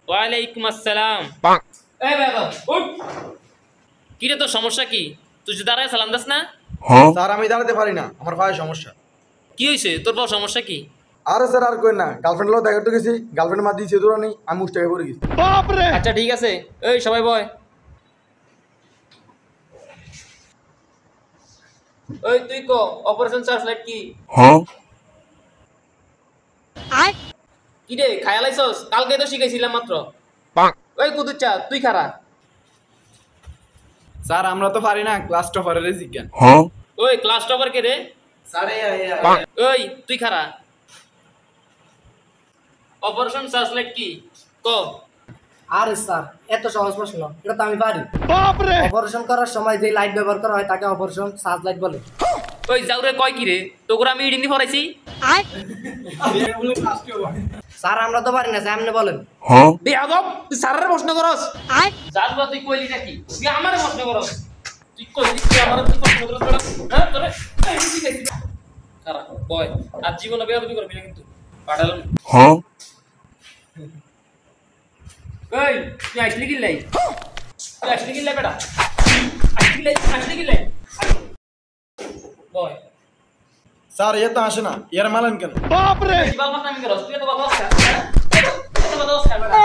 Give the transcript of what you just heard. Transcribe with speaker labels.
Speaker 1: ওয়ালাইকুম আসসালাম। এই বাবা উঠ। কি রে তোর সমস্যা কি? তুই যে দাঁড়ায় সালাম দাস না?
Speaker 2: স্যার আমি দাঁড়াতে পারি না, আমার পায়ে সমস্যা।
Speaker 1: কি হয়েছে তোর পাও সমস্যা কি?
Speaker 2: আরে স্যার আর কই না, গার্লফ্রেন্ড লোক দেখাতে গেছি, গার্লফ্রেন্ড মা দিয়েছে দূর নেই, আমি মুস্টাকে পড়ে গেছি।
Speaker 1: আচ্ছা ঠিক আছে, এই সবাই বয়। ওই তুই ক অপারেশন সার্চলাইট কি? কি রে খায়াল আইছস? কালকে তো শিখাইছিলাম মাত্র। ওই কুতুচ্চা তুই খারা।
Speaker 2: স্যার আমরা তো পারি না, ক্লাস টপারের জিজ্ঞান।
Speaker 1: ওই ক্লাস টপার কে রে?
Speaker 2: স্যার
Speaker 1: ওই তুই খারা। অপারেশন সার্চলাইট কি ক?
Speaker 3: আরে স্যার এত সহজ প্রশ্ন, এটা তো আমি পারি। অপারেশন করার সময় যে লাইট ব্যবহার করা হয় তাকে অপারেশন সার্চ লাইট বলে।
Speaker 1: ওই যাওরে কয় কি রে? তোকে আমি ইডিনি পড়াইছি।
Speaker 3: স্যার আমরা তো পারি না, সামনে বলেন।
Speaker 1: বেয়াদব তুই স্যারের প্রশ্ন করস? যাসবা তুই কইলি নাকি? তুই আমারে প্রশ্ন করস? তুই কইলি তুই আমারে প্রশ্ন করস তোরা? হ্যাঁ তোরে এই শিখাইছি। খারাপ বয় আর জীবনে বেয়াদবি করবি না কিন্তু। পাঠালাম। এই তুই আসলি কি লাই? তুই আসলি কি লাই বেটা? আসলি কি লাই? বয়
Speaker 2: স্যার এ তো আসে না, এর মালেন কেন?
Speaker 1: তুই বাল মাথা আমি করস? তুই তো বাবা খা। হ্যাঁ? তুই তো বাবা খা বেটা।